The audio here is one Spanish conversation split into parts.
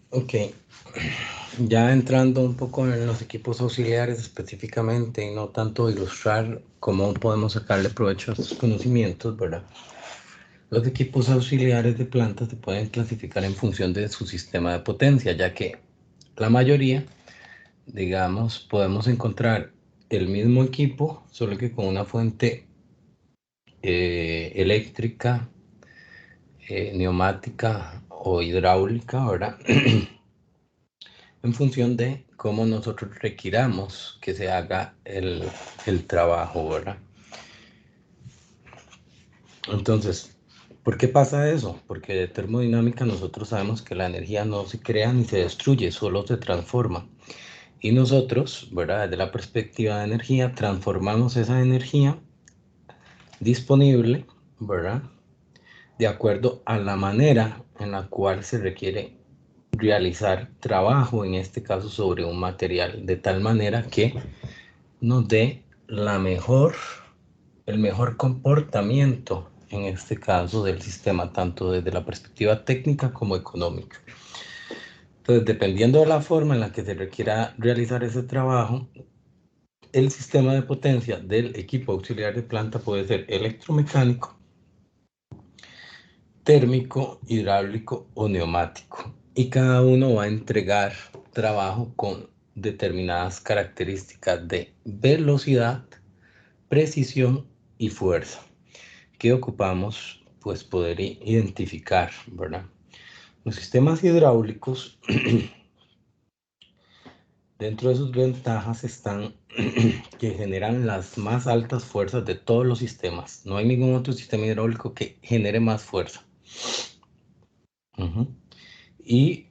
Ok, ya entrando un poco en los equipos auxiliares específicamente y no tanto ilustrar cómo podemos sacarle provecho a estos conocimientos, ¿verdad? Los equipos auxiliares de plantas se pueden clasificar en función de su sistema de potencia, ya que la mayoría, digamos, podemos encontrar el mismo equipo, solo que con una fuente eléctrica, neumática o hidráulica, ¿verdad? En función de cómo nosotros requiramos que se haga el trabajo, ¿verdad? Entonces, ¿por qué pasa eso? Porque de termodinámica nosotros sabemos que la energía no se crea ni se destruye, solo se transforma. Y nosotros, ¿verdad? Desde la perspectiva de energía, transformamos esa energía disponible, ¿verdad? De acuerdo a la manera en la cual se requiere realizar trabajo, en este caso sobre un material, de tal manera que nos dé el mejor comportamiento, en este caso del sistema, tanto desde la perspectiva técnica como económica. Entonces, dependiendo de la forma en la que se requiera realizar ese trabajo, el sistema de potencia del equipo auxiliar de planta puede ser electromecánico, térmico, hidráulico o neumático. Y cada uno va a entregar trabajo con determinadas características de velocidad, precisión y fuerza que ocupamos pues poder identificar, ¿verdad? Los sistemas hidráulicos, dentro de sus ventajas están que generan las más altas fuerzas de todos los sistemas. No hay ningún otro sistema hidráulico que genere más fuerza. Y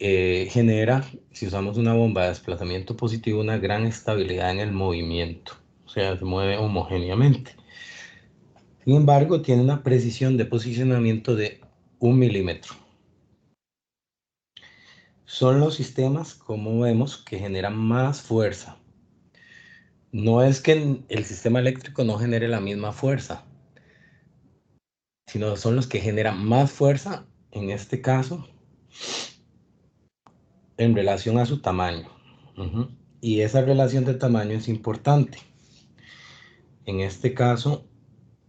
genera, si usamos una bomba de desplazamiento positivo, una gran estabilidad en el movimiento. O sea, se mueve homogéneamente. Sin embargo, tiene una precisión de posicionamiento de 1 milímetro. Son los sistemas, como vemos, que generan más fuerza. No es que el sistema eléctrico no genere la misma fuerza, sino son los que generan más fuerza, en este caso, en relación a su tamaño. Y esa relación de tamaño es importante. En este caso,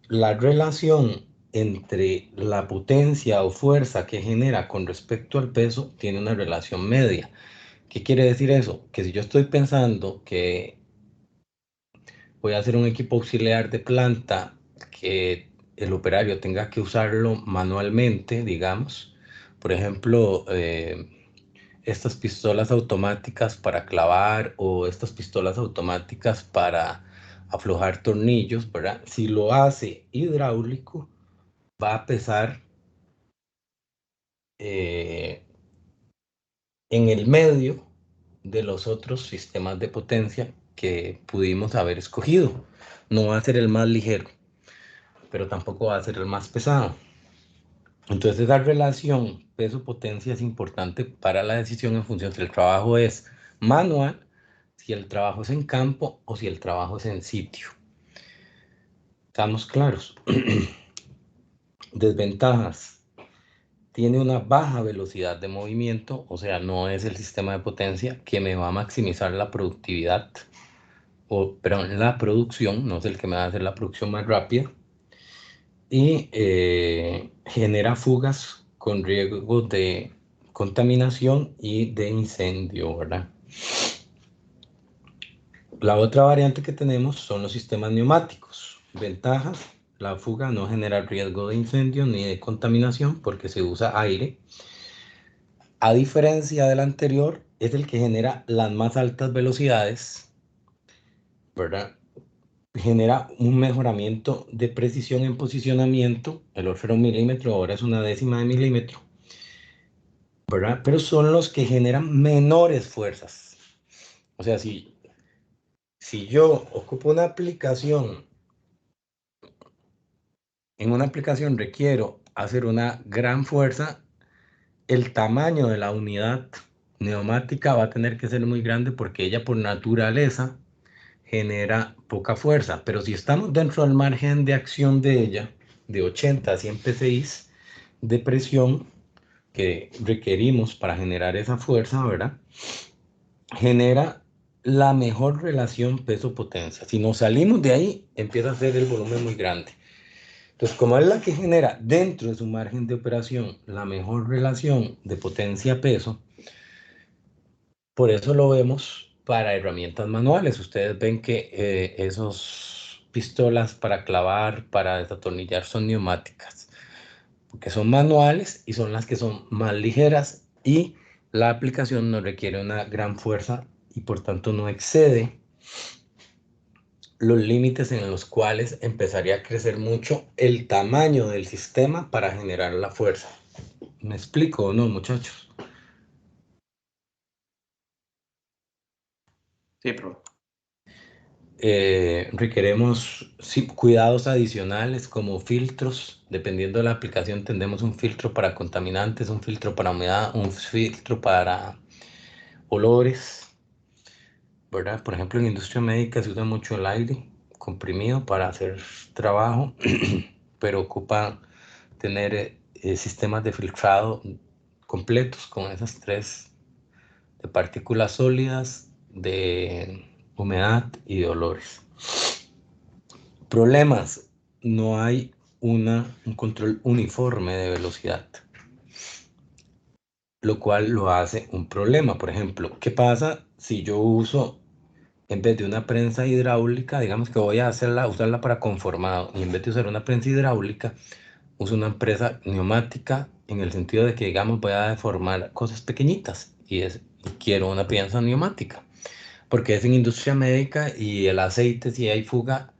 la relación entre la potencia o fuerza que genera con respecto al peso tiene una relación media. ¿Qué quiere decir eso? Que si yo estoy pensando que voy a hacer un equipo auxiliar de planta que el operario tenga que usarlo manualmente, digamos, por ejemplo, estas pistolas automáticas para clavar o estas pistolas automáticas para aflojar tornillos, ¿verdad? Si lo hace hidráulico, va a pesar en el medio de los otros sistemas de potencia que pudimos haber escogido. No va a ser el más ligero, pero tampoco va a ser el más pesado. Entonces esa relación peso-potencia es importante para la decisión en función si el trabajo es manual, si el trabajo es en campo o si el trabajo es en sitio. ¿Estamos claros? Desventajas. Tiene una baja velocidad de movimiento, o sea, no es el sistema de potencia que me va a maximizar la productividad, pero la producción, no es el que me va a hacer la producción más rápida. Y genera fugas con riesgo de contaminación y de incendio, ¿verdad? La otra variante que tenemos son los sistemas neumáticos. Ventajas: la fuga no genera riesgo de incendio ni de contaminación porque se usa aire. A diferencia del anterior, es el que genera las más altas velocidades, ¿verdad? Genera un mejoramiento de precisión en posicionamiento. El otro era 1 milímetro, ahora es 1/10 de milímetro, ¿verdad? Pero son los que generan menores fuerzas. O sea, si yo ocupo una aplicación, en una aplicación requiero hacer una gran fuerza, el tamaño de la unidad neumática va a tener que ser muy grande porque ella por naturaleza genera poca fuerza, pero si estamos dentro del margen de acción de ella, de 80 a 100 psi de presión que requerimos para generar esa fuerza, ¿verdad? Genera la mejor relación peso-potencia. Si nos salimos de ahí, empieza a ser el volumen muy grande. Entonces, como es la que genera dentro de su margen de operación la mejor relación de potencia-peso, por eso lo vemos para herramientas manuales. Ustedes ven que esos pistolas para clavar, para desatornillar son neumáticas, porque son manuales y son las que son más ligeras y la aplicación no requiere una gran fuerza y por tanto no excede los límites en los cuales empezaría a crecer mucho el tamaño del sistema para generar la fuerza. ¿Me explico o no, muchachos? Sí, profe. Requeremos sí, cuidados adicionales como filtros. Dependiendo de la aplicación, tendremos un filtro para contaminantes, un filtro para humedad, un filtro para olores, ¿verdad? Por ejemplo, en industria médica se usa mucho el aire comprimido para hacer trabajo, pero ocupa tener sistemas de filtrado completos con esas tres, de partículas sólidas, de humedad y de olores. Problemas, no hay un control uniforme de velocidad, lo cual lo hace un problema. Por ejemplo, ¿qué pasa si yo uso, en vez de una prensa hidráulica, digamos que voy a usarla para conformado, y en vez de usar una prensa hidráulica, uso una prensa neumática, en el sentido de que, digamos, voy a deformar cosas pequeñitas, y quiero una prensa neumática, porque es en industria médica y el aceite, si hay fuga,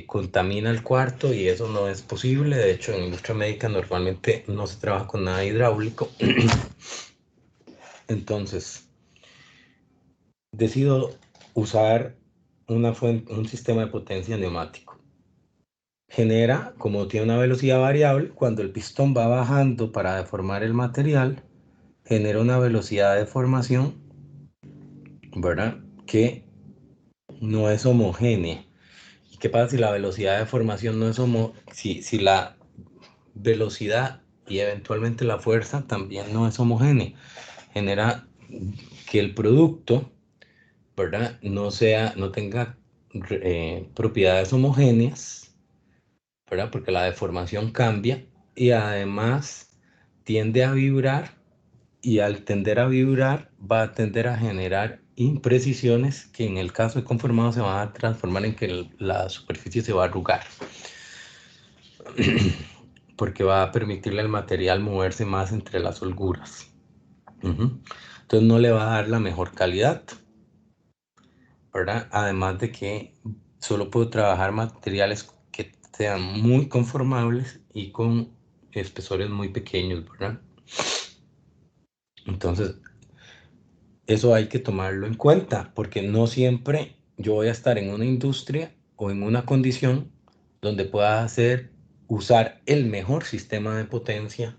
contamina el cuarto y eso no es posible. De hecho, en industria médica normalmente no se trabaja con nada hidráulico. Entonces, decido usar un sistema de potencia neumático. Genera, como tiene una velocidad variable, cuando el pistón va bajando para deformar el material, genera una velocidad de deformación, ¿verdad? Que no es homogénea. ¿Y qué pasa si la velocidad de deformación no es homogénea? Si la velocidad y eventualmente la fuerza también no es homogénea. Genera que el producto, ¿verdad? No tenga propiedades homogéneas, ¿verdad? Porque la deformación cambia y además tiende a vibrar, y al tender a vibrar va a tender a generar imprecisiones que en el caso de conformado se van a transformar en que la superficie se va a arrugar. Porque va a permitirle al material moverse más entre las holguras. Entonces no le va a dar la mejor calidad, ¿verdad? Además de que solo puedo trabajar materiales que sean muy conformables y con espesores muy pequeños, ¿verdad? Entonces, eso hay que tomarlo en cuenta, porque no siempre yo voy a estar en una industria o en una condición donde pueda usar el mejor sistema de potencia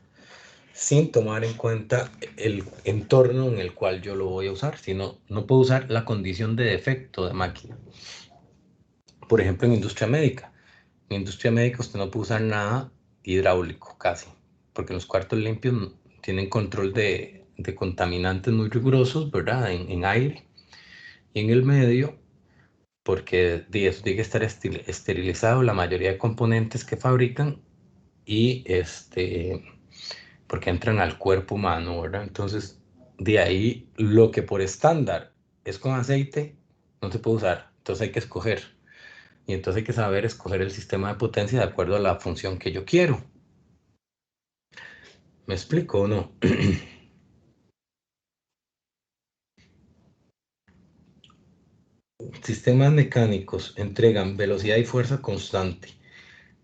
sin tomar en cuenta el entorno en el cual yo lo voy a usar, sino no puedo usar la condición de defecto de máquina. Por ejemplo, en industria médica. En industria médica usted no puede usar nada hidráulico casi, porque los cuartos limpios tienen control de contaminantes muy rigurosos, ¿verdad? En aire y en el medio, porque eso tiene que estar esterilizado, la mayoría de componentes que fabrican, y porque entran al cuerpo humano, ¿verdad? Entonces, de ahí lo que por estándar es con aceite, no se puede usar. Entonces hay que escoger. Y entonces hay que saber escoger el sistema de potencia de acuerdo a la función que yo quiero. ¿Me explico o no? Sistemas mecánicos entregan velocidad y fuerza constante.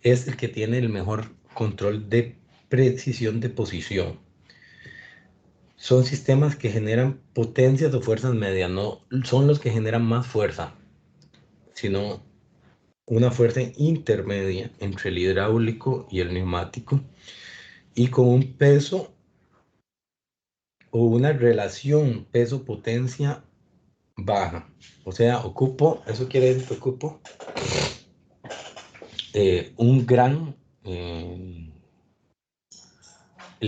Es el que tiene el mejor control de precisión de posición. Son sistemas que generan potencias o fuerzas medias, no son los que generan más fuerza, sino una fuerza intermedia entre el hidráulico y el neumático, y con un peso o una relación peso-potencia baja. O sea, ocupo, eso quiere decir que ocupo un gran, el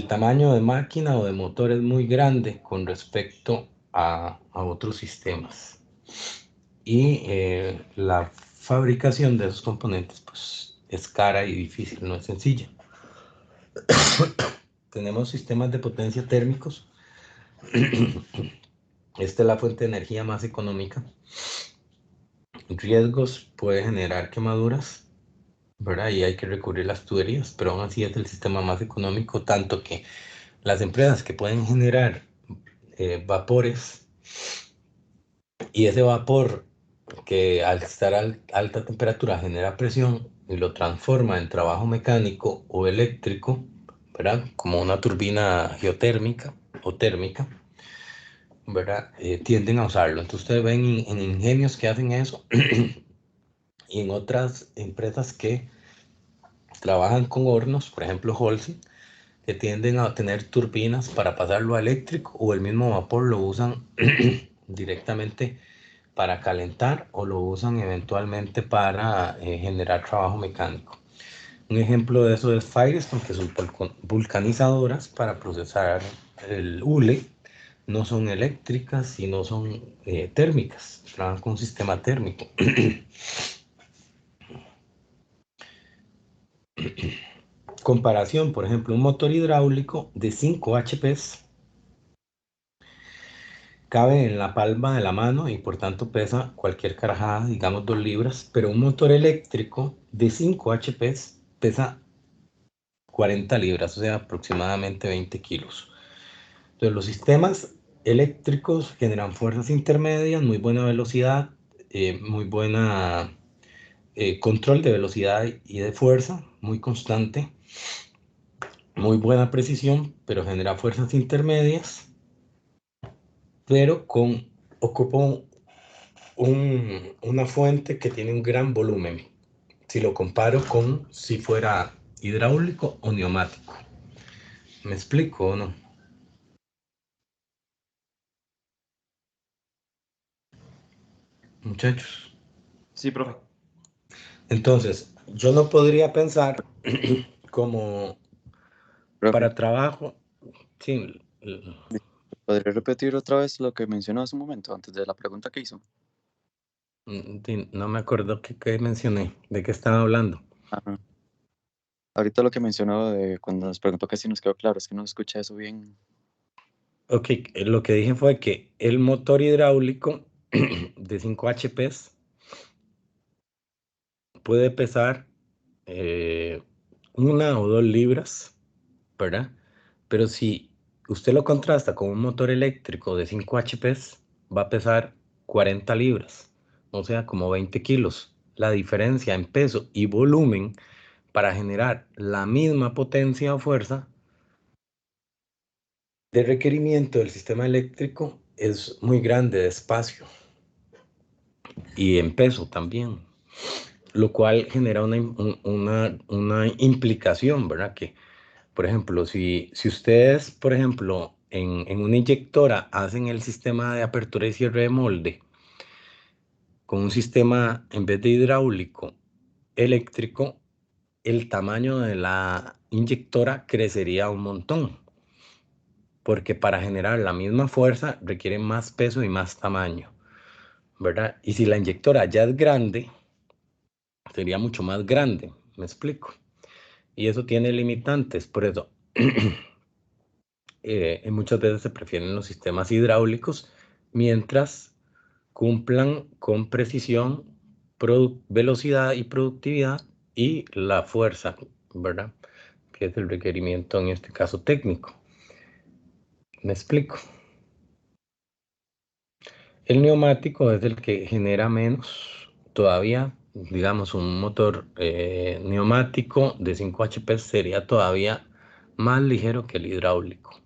tamaño de máquina o de motor es muy grande con respecto a otros sistemas. Y la fabricación de esos componentes pues, es cara y difícil, no es sencilla. Tenemos sistemas de potencia térmicos. Esta es la fuente de energía más económica. Riesgos puede generar quemaduras, ¿verdad? Y hay que recurrir a las tuberías, pero aún así es el sistema más económico, tanto que las empresas que pueden generar vapores y ese vapor que al estar a alta temperatura genera presión y lo transforma en trabajo mecánico o eléctrico, ¿verdad? Como una turbina geotérmica o térmica, ¿verdad? Tienden a usarlo. Entonces ustedes ven en ingenios que hacen eso y en otras empresas que trabajan con hornos, por ejemplo Holcim, que tienden a tener turbinas para pasarlo a eléctrico o el mismo vapor lo usan directamente para calentar o lo usan eventualmente para generar trabajo mecánico. Un ejemplo de eso es Firestone, que son vulcanizadoras para procesar el hule. No son eléctricas, sino son térmicas. Trabajan con un sistema térmico. Comparación, por ejemplo, un motor hidráulico de 5 HP cabe en la palma de la mano y por tanto pesa cualquier carajada, digamos 2 libras, pero un motor eléctrico de 5 HP pesa 40 libras, o sea, aproximadamente 20 kilos. Entonces, los sistemas eléctricos generan fuerzas intermedias, muy buena velocidad, muy buena control de velocidad y de fuerza, muy constante, muy buena precisión, pero genera fuerzas intermedias, pero ocupa una fuente que tiene un gran volumen, si lo comparo con si fuera hidráulico o neumático. ¿Me explico o no? Muchachos. Sí, profe. Entonces, yo no podría pensar como Profe, para trabajo, sí, ¿podría repetir otra vez lo que mencionó hace un momento, antes de la pregunta que hizo? sí, no me acuerdo qué mencioné, de qué estaba hablando. Ajá. Ahorita lo que mencionó de cuando nos preguntó que si nos quedó claro, es que no escuché eso bien. Ok, lo que dije fue que el motor hidráulico de 5 HP puede pesar 1 o 2 libras, ¿verdad? Pero si usted lo contrasta con un motor eléctrico de 5 HP, va a pesar 40 libras, o sea, como 20 kilos. La diferencia en peso y volumen para generar la misma potencia o fuerza de requerimiento del sistema eléctrico es muy grande de espacio y en peso también, lo cual genera una implicación, ¿verdad? Que, por ejemplo, si ustedes, por ejemplo, en una inyectora hacen el sistema de apertura y cierre de molde con un sistema, en vez de hidráulico, eléctrico, el tamaño de la inyectora crecería un montón, porque para generar la misma fuerza requiere más peso y más tamaño, ¿verdad? Y si la inyectora ya es grande, sería mucho más grande, ¿me explico? Y eso tiene limitantes, por eso muchas veces se prefieren los sistemas hidráulicos mientras cumplan con precisión, velocidad y productividad y la fuerza, ¿verdad? Que es el requerimiento en este caso técnico. ¿Me explico? El neumático es el que genera menos todavía, digamos, un motor neumático de 5 HP sería todavía más ligero que el hidráulico.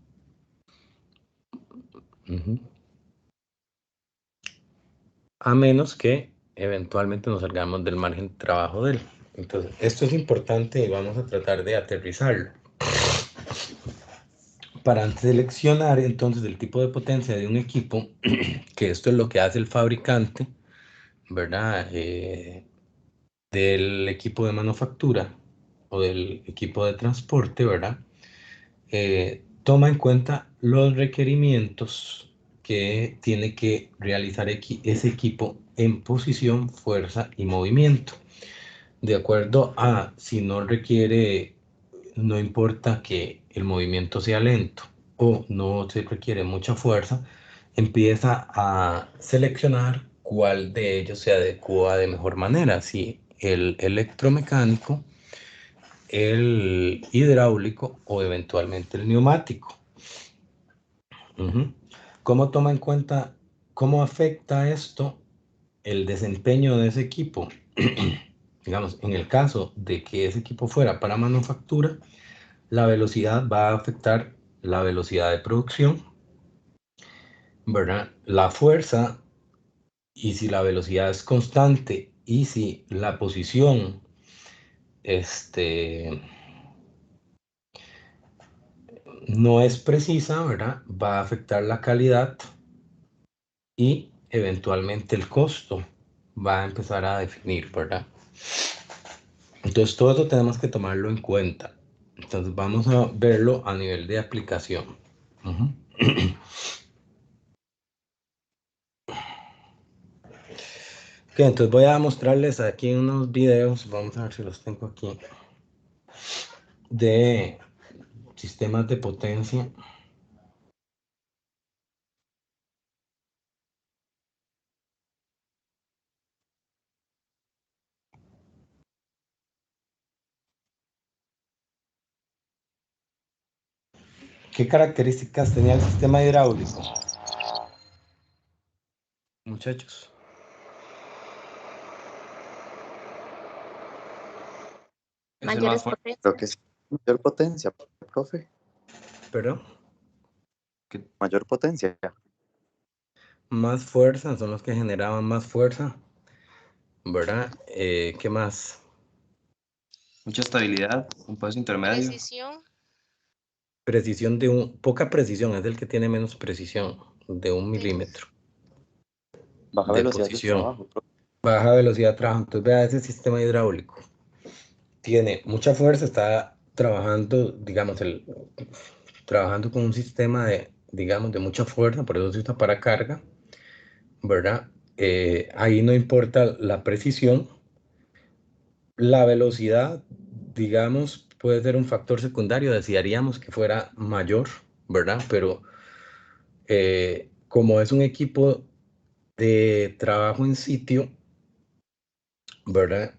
A menos que eventualmente nos salgamos del margen de trabajo de él. Entonces, esto es importante y vamos a tratar de aterrizarlo. para seleccionar entonces el tipo de potencia de un equipo, que esto es lo que hace el fabricante, ¿verdad? Del equipo de manufactura o del equipo de transporte, ¿verdad? Toma en cuenta los requerimientos que tiene que realizar ese equipo en posición, fuerza y movimiento. De acuerdo a si no requiere, no importa que el movimiento sea lento o no se requiere mucha fuerza, empieza a seleccionar cuál de ellos se adecua de mejor manera, si el electromecánico, el hidráulico o eventualmente el neumático. ¿Cómo toma en cuenta, cómo afecta esto el desempeño de ese equipo? Digamos, en el caso de que ese equipo fuera para manufactura, la velocidad va a afectar la velocidad de producción, ¿verdad? La fuerza, y si la velocidad es constante y si la posición no es precisa, ¿verdad? Va a afectar la calidad y eventualmente el costo va a empezar a definir, ¿verdad? Entonces todo eso tenemos que tomarlo en cuenta. Entonces vamos a verlo a nivel de aplicación. Ok, entonces voy a mostrarles aquí unos videos, vamos a ver si los tengo aquí, de sistemas de potencia. ¿Qué características tenía el sistema hidráulico? Muchachos. Mayores potencias. Creo que sí. Mayor potencia, profe. ¿Perdón? Mayor potencia. Más fuerza, son los que generaban más fuerza, ¿verdad? ¿Qué más? Mucha estabilidad, un paso intermedio. Precisión. Poca precisión, es el que tiene menos precisión, de 1 milímetro. Baja De velocidad de posición. trabajo, profe. Baja velocidad de trabajo. Entonces vea ese sistema hidráulico. Tiene mucha fuerza, está trabajando, digamos, trabajando con un sistema de, digamos, de mucha fuerza, por eso se usa para carga, ¿verdad? Ahí no importa la precisión. La velocidad, digamos, puede ser un factor secundario, desearíamos que fuera mayor, ¿verdad? Pero como es un equipo de trabajo en sitio, ¿verdad?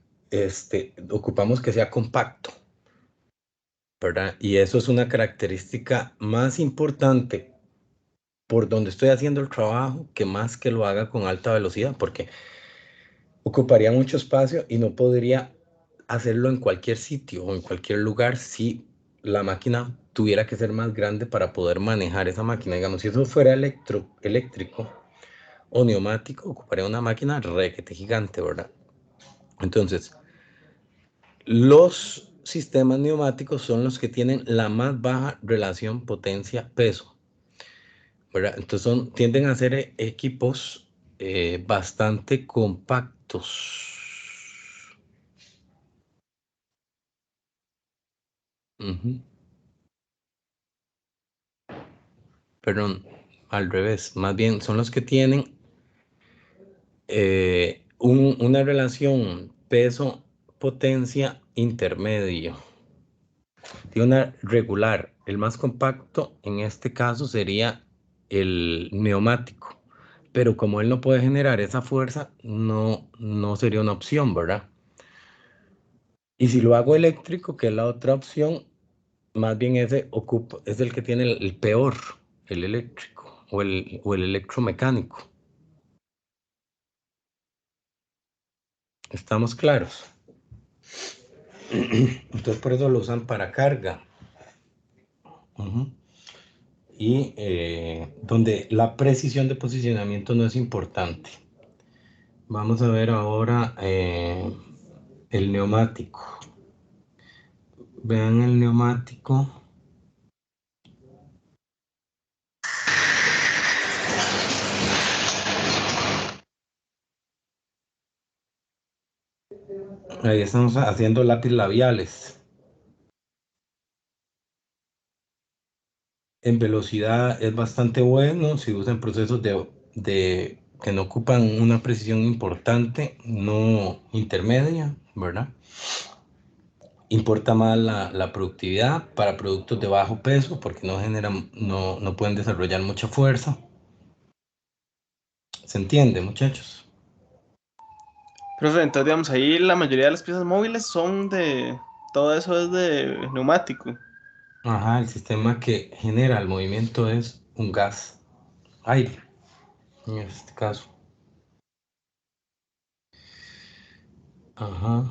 Ocupamos que sea compacto, ¿verdad? Y eso es una característica más importante por donde estoy haciendo el trabajo, que más que lo haga con alta velocidad, porque ocuparía mucho espacio y no podría hacerlo en cualquier sitio o en cualquier lugar si la máquina tuviera que ser más grande para poder manejar esa máquina. Digamos, si eso fuera eléctrico o neumático, ocuparía una máquina requete gigante, ¿verdad? Entonces, los sistemas neumáticos son los que tienen la más baja relación potencia-peso, ¿verdad? Entonces tienden a ser equipos bastante compactos. Perdón, al revés, más bien son los que tienen una relación peso-potencia intermedio. Tiene una regular. El más compacto en este caso sería el neumático, pero como él no puede generar esa fuerza, no sería una opción, ¿verdad? Y si lo hago eléctrico, que es la otra opción, más bien es el que tiene el peor, el eléctrico o el electromecánico. ¿Estamos claros? Entonces por eso lo usan para carga. Y donde la precisión de posicionamiento no es importante. Vamos a ver ahora el neumático. Vean el neumático. Ahí estamos haciendo lápiz labiales. En velocidad es bastante bueno si usan procesos que no ocupan una precisión importante, no intermedia, ¿verdad? Importa más la productividad para productos de bajo peso porque no pueden desarrollar mucha fuerza. ¿Se entiende, muchachos? Profe, entonces, digamos, ahí la mayoría de las piezas móviles son de... Todo eso es de neumático. Ajá, el sistema que genera el movimiento es un gas, aire, en este caso. Ajá.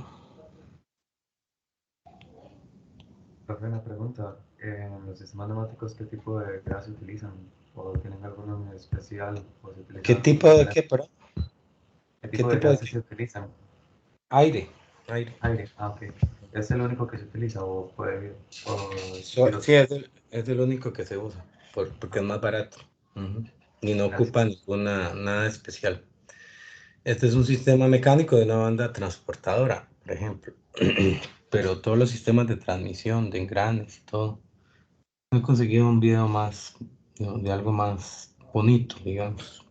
Profe, una pregunta. En los sistemas neumáticos, ¿qué tipo de gas se utilizan? ¿O tienen alguno en especial? ¿O se utiliza ¿Qué tipo de qué, perdón? ¿Qué ¿Qué tipo de tipo de gases qué? se utilizan? Aire, aire. Aire. Ah, ok. ¿Es el único que se utiliza o puede, o Sí, es el único que se usa, porque es más barato. Ujú. Y no Gracias. ocupa nada especial. Este es un sistema mecánico de una banda transportadora, por ejemplo. Pero todos los sistemas de transmisión, de engranes y todo, he conseguido un video más, de algo más bonito, digamos.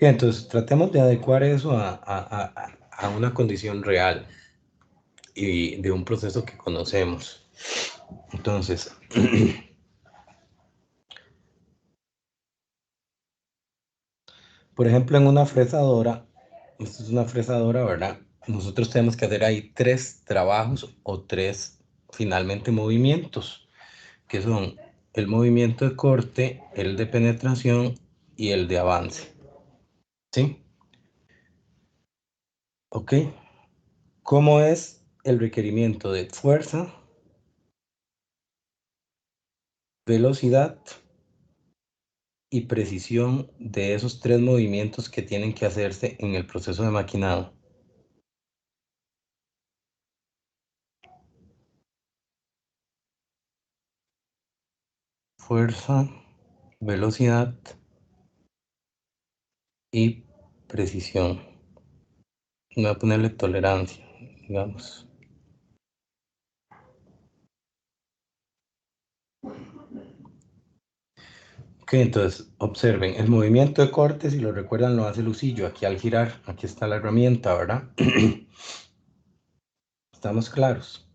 Y entonces tratemos de adecuar eso a una condición real y de un proceso que conocemos. Entonces, por ejemplo, en una fresadora, esto es una fresadora, ¿verdad? Nosotros tenemos que hacer ahí 3 trabajos o 3 finalmente movimientos, que son el movimiento de corte, el de penetración y el de avance. ¿Sí? ¿Ok? ¿Cómo es el requerimiento de fuerza, velocidad y precisión de esos 3 movimientos que tienen que hacerse en el proceso de maquinado? Fuerza, velocidad y precisión. Voy a ponerle tolerancia, digamos. Ok, entonces observen, el movimiento de corte, si lo recuerdan, lo hace Lucillo aquí al girar. Aquí está la herramienta, ¿verdad? ¿Estamos claros?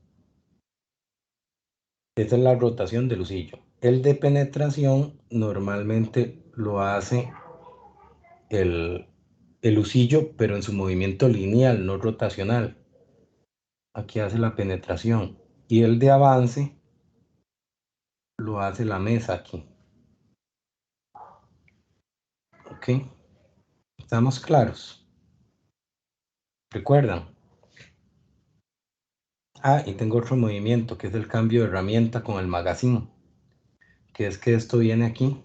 Esta es la rotación de Lucillo. El de penetración normalmente lo hace el Lucillo, pero en su movimiento lineal, no rotacional. Aquí hace la penetración. Y el de avance lo hace la mesa aquí. ¿Ok? ¿Estamos claros? ¿Recuerdan? Ah, y tengo otro movimiento que es el cambio de herramienta con el magazine, que es que esto viene aquí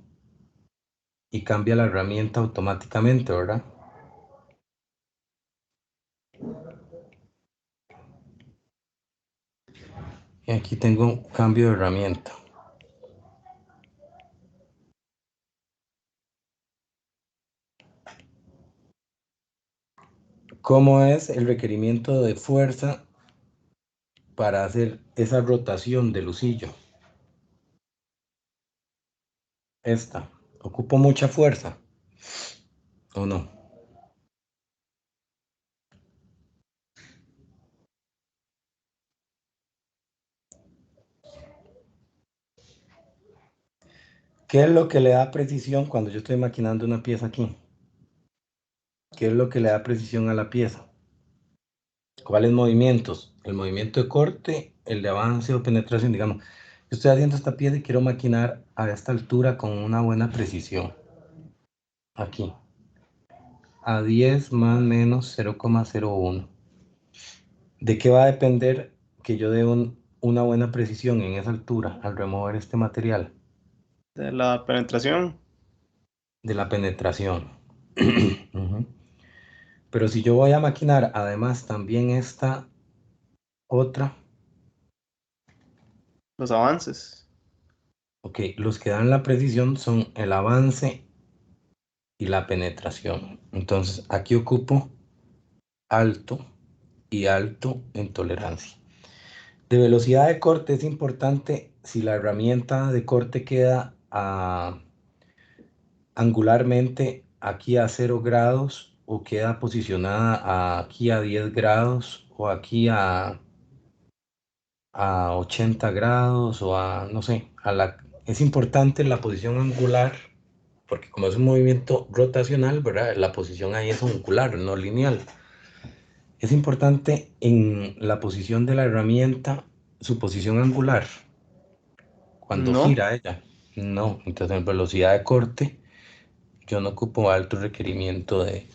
y cambia la herramienta automáticamente, ¿verdad? Y aquí tengo cambio de herramienta. ¿Cómo es el requerimiento de fuerza para hacer esa rotación de Lucillo? Esta. ¿Ocupo mucha fuerza o no? ¿Qué es lo que le da precisión cuando yo estoy maquinando una pieza aquí? ¿Qué es lo que le da precisión a la pieza? ¿Cuáles movimientos? El movimiento de corte, el de avance o penetración, digamos. Yo estoy haciendo esta pieza y quiero maquinar a esta altura con una buena precisión. Aquí. A 10 más menos 0,01. ¿De qué va a depender que yo dé una buena precisión en esa altura al remover este material? De la penetración. De la penetración. Ujú. Pero si yo voy a maquinar además también esta otra, Los avances. ok, los que dan la precisión son el avance y la penetración. Entonces aquí ocupo alto y alto en tolerancia. De velocidad de corte es importante si la herramienta de corte queda angularmente aquí a 0 grados o queda posicionada aquí a 10 grados o aquí a 80 grados o no sé, es importante la posición angular porque como es un movimiento rotacional, ¿verdad? La posición ahí es angular, no lineal. Es importante en la posición de la herramienta su posición angular cuando No. gira ella. No, entonces en velocidad de corte yo no ocupo alto requerimiento de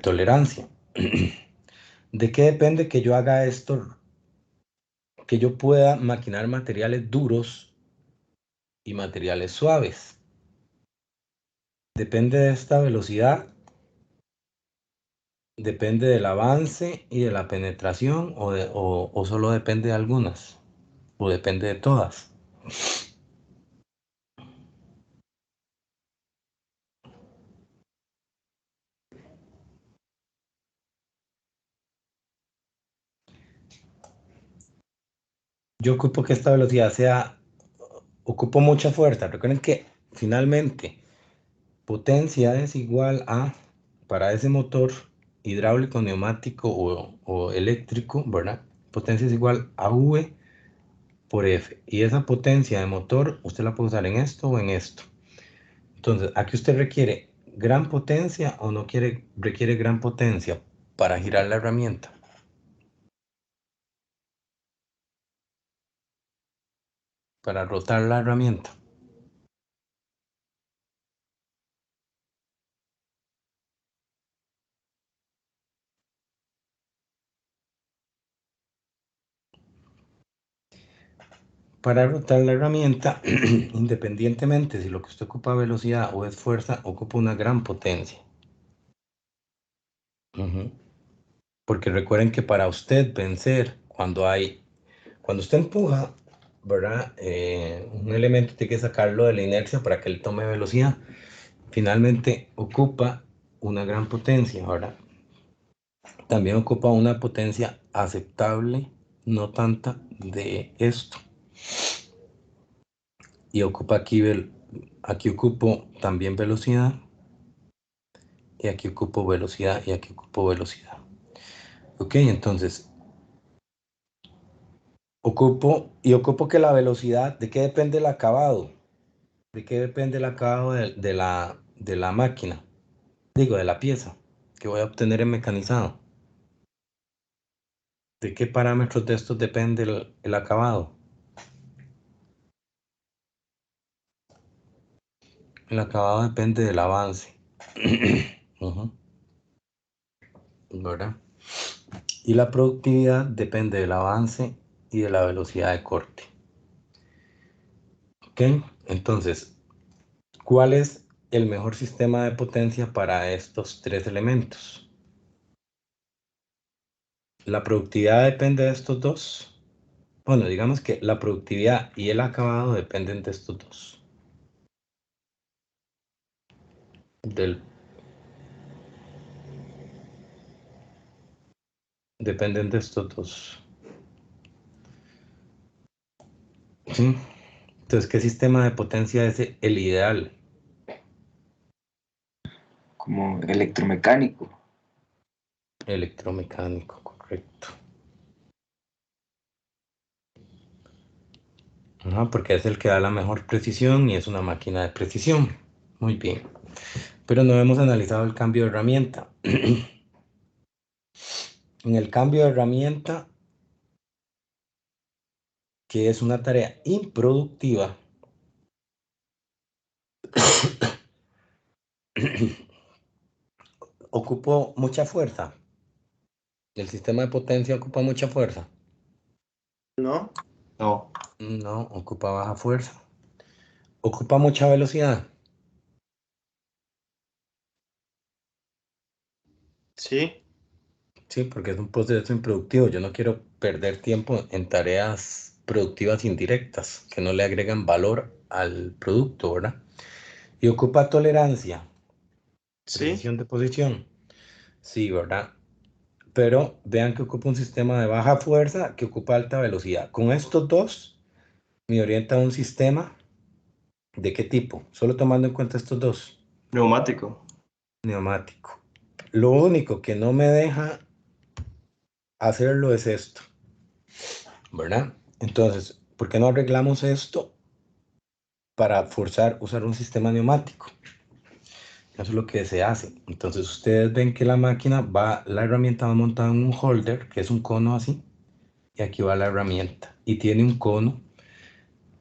tolerancia. ¿De qué depende que yo haga esto? Que yo pueda maquinar materiales duros y materiales suaves. Depende de esta velocidad, depende del avance y de la penetración o solo depende de algunas o depende de todas. Yo ocupo que esta velocidad ocupo mucha fuerza. Recuerden que finalmente potencia es igual a, para ese motor hidráulico, neumático o eléctrico, ¿verdad? Potencia es igual a V por F. Y esa potencia de motor usted la puede usar en esto o en esto. Entonces, ¿aquí usted requiere gran potencia o no requiere gran potencia para girar la herramienta? Para rotar la herramienta. Para rotar la herramienta, independientemente si lo que usted ocupa velocidad o es fuerza, ocupa una gran potencia. Porque recuerden que para usted vencer, cuando usted empuja, ¿verdad? Un elemento tiene que sacarlo de la inercia para que él tome velocidad. Finalmente ocupa una gran potencia, ¿verdad? También ocupa una potencia aceptable, no tanta de esto. Y ocupa aquí ocupo también velocidad. Y aquí ocupo velocidad y aquí ocupo velocidad. Ok, entonces ocupo que la velocidad, ¿de qué depende el acabado? ¿De qué depende el acabado de la máquina? Digo, de la pieza que voy a obtener en mecanizado. ¿De qué parámetros de estos depende el acabado? El acabado depende del avance. ¿Verdad? Y la productividad depende del avance y de la velocidad de corte. ¿Ok? Entonces, ¿cuál es el mejor sistema de potencia para estos tres elementos? ¿La productividad depende de estos dos? Bueno, digamos que la productividad y el acabado dependen de estos dos. Dependen de estos dos. ¿Sí? Entonces, ¿qué sistema de potencia es el ideal? Como electromecánico. Electromecánico, correcto. Ajá, porque es el que da la mejor precisión y es una máquina de precisión. Muy bien. Pero no hemos analizado el cambio de herramienta. En el cambio de herramienta, que es una tarea improductiva, ocupo mucha fuerza. El sistema de potencia ocupa mucha fuerza. No. No. No, ocupa baja fuerza. Ocupa mucha velocidad. Sí. Sí, porque es un proceso improductivo. Yo no quiero perder tiempo en tareas productivas indirectas que no le agregan valor al producto, ¿verdad? Y ocupa tolerancia, Sí. precisión de posición. Sí, ¿verdad? Pero vean que ocupa un sistema de baja fuerza que ocupa alta velocidad. Con estos dos me orienta a un sistema ¿de qué tipo? Solo tomando en cuenta estos dos. Neumático. Neumático. Lo único que no me deja hacerlo es esto, ¿verdad? Entonces, ¿por qué no arreglamos esto para forzar usar un sistema neumático? Eso es lo que se hace. Entonces, ustedes ven que la máquina va, la herramienta va montada en un holder, que es un cono así, y aquí va la herramienta. Y tiene un cono,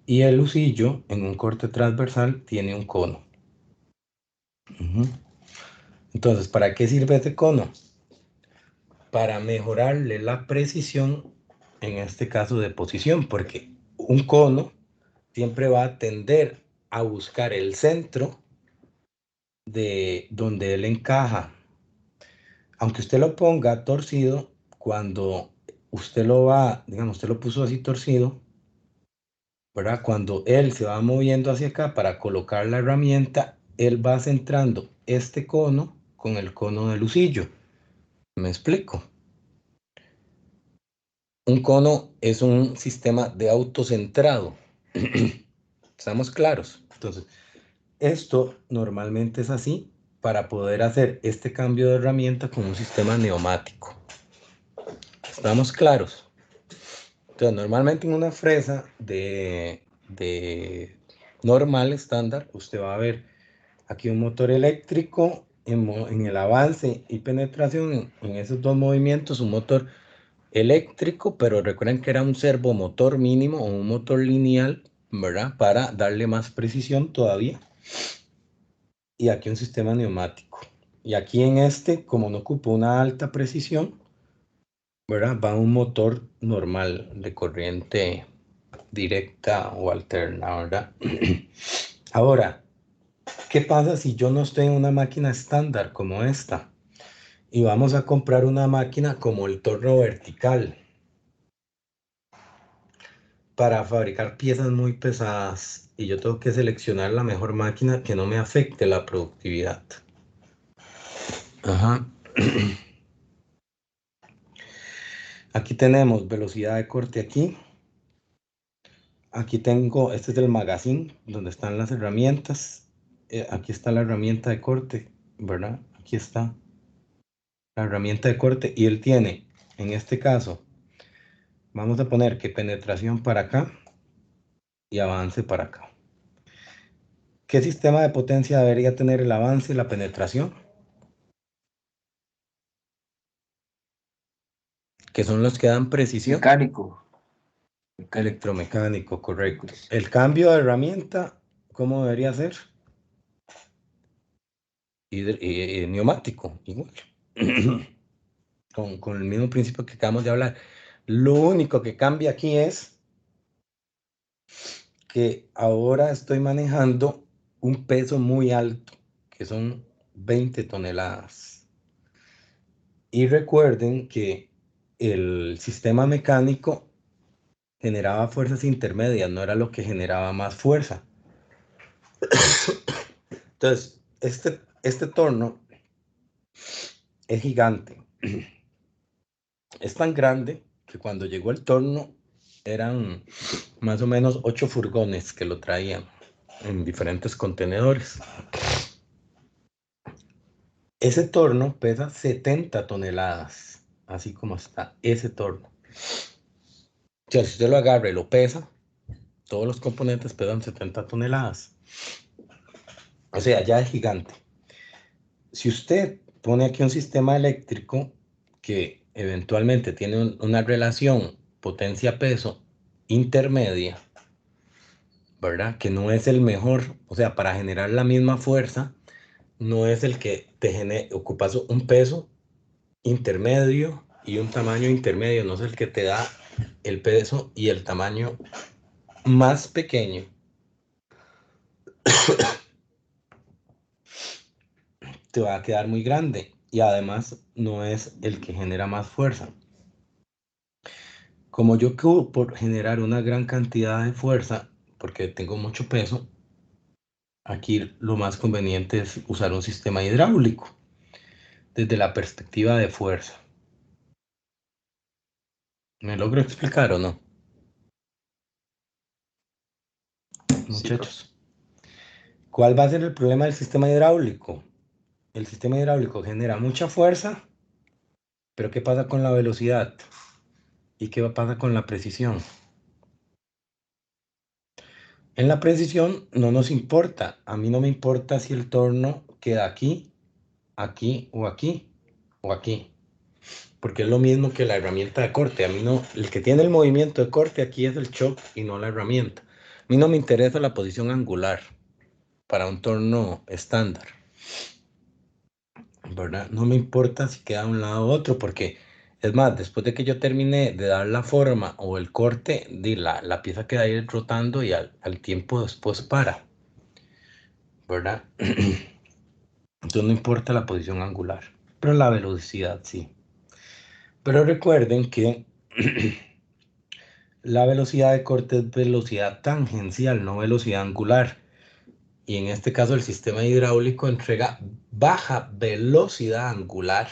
y el husillo en un corte transversal tiene un cono. Entonces, ¿para qué sirve este cono? Para mejorarle la precisión, en este caso de posición, porque un cono siempre va a tender a buscar el centro de donde él encaja. Aunque usted lo ponga torcido, cuando usted lo va, digamos, usted lo puso así torcido, ¿verdad? Cuando él se va moviendo hacia acá para colocar la herramienta, él va centrando este cono con el cono del husillo. ¿Me explico? Un cono es un sistema de autocentrado. ¿Estamos claros? Entonces, esto normalmente es así para poder hacer este cambio de herramienta con un sistema neumático. ¿Estamos claros? Entonces, normalmente en una fresa de normal, estándar, usted va a ver aquí un motor eléctrico en el avance y penetración en esos dos movimientos, un motor eléctrico, pero recuerden que era un servomotor mínimo o un motor lineal, ¿verdad? Para darle más precisión todavía. Y aquí un sistema neumático. Y aquí en este, como no ocupa una alta precisión, ¿verdad? Va un motor normal de corriente directa o alterna, ¿verdad? Ahora, ¿qué pasa si yo no estoy en una máquina estándar como esta? Y vamos a comprar una máquina como el torno vertical para fabricar piezas muy pesadas y yo tengo que seleccionar la mejor máquina que no me afecte la productividad. Ajá. Aquí tenemos velocidad de corte aquí. Aquí tengo, este es el magazine donde están las herramientas. Aquí está la herramienta de corte, ¿verdad? Aquí está la herramienta de corte y él tiene, en este caso, vamos a poner que penetración para acá y avance para acá. ¿Qué sistema de potencia debería tener el avance y la penetración? Que son los que dan precisión. Mecánico. Electromecánico, correcto. El cambio de herramienta, ¿cómo debería ser? Neumático, igual. con el mismo principio que acabamos de hablar. Lo único que cambia aquí es que ahora estoy manejando un peso muy alto, que son 20 toneladas. Y recuerden que el sistema mecánico generaba fuerzas intermedias, no era lo que generaba más fuerza. Entonces, este torno es gigante. Es tan grande que cuando llegó el torno eran más o menos 8 furgones que lo traían en diferentes contenedores. Ese torno pesa 70 toneladas, así como está ese torno. O sea, si usted lo agarra y lo pesa, todos los componentes pesan 70 toneladas. O sea, ya es gigante. Si usted pone aquí un sistema eléctrico que eventualmente tiene una relación potencia-peso intermedia, ¿verdad? Que no es el mejor, o sea, para generar la misma fuerza, no es el que te ocupa un peso intermedio y un tamaño intermedio, no es el que te da el peso y el tamaño más pequeño. Te va a quedar muy grande y además no es el que genera más fuerza. Como yo quiero por generar una gran cantidad de fuerza, porque tengo mucho peso, aquí lo más conveniente es usar un sistema hidráulico. desde la perspectiva de fuerza. ¿Me logro explicar o no? Muchachos. ¿Cuál va a ser el problema del sistema hidráulico? El sistema hidráulico genera mucha fuerza, pero ¿qué pasa con la velocidad? ¿Y qué pasa con la precisión? En la precisión no nos importa. A mí no me importa si el torno queda aquí, aquí o aquí o aquí. Porque es lo mismo que la herramienta de corte. A mí no, el que tiene el movimiento de corte aquí es el shock y no la herramienta. A mí no me interesa la posición angular para un torno estándar, ¿verdad? No me importa si queda de un lado u otro, porque es más, después de que yo termine de dar la forma o el corte, la pieza queda ahí rotando y al tiempo después para, ¿verdad? Entonces no importa la posición angular, pero la velocidad sí. Pero recuerden que la velocidad de corte es velocidad tangencial, no velocidad angular. Y en este caso el sistema hidráulico entrega baja velocidad angular,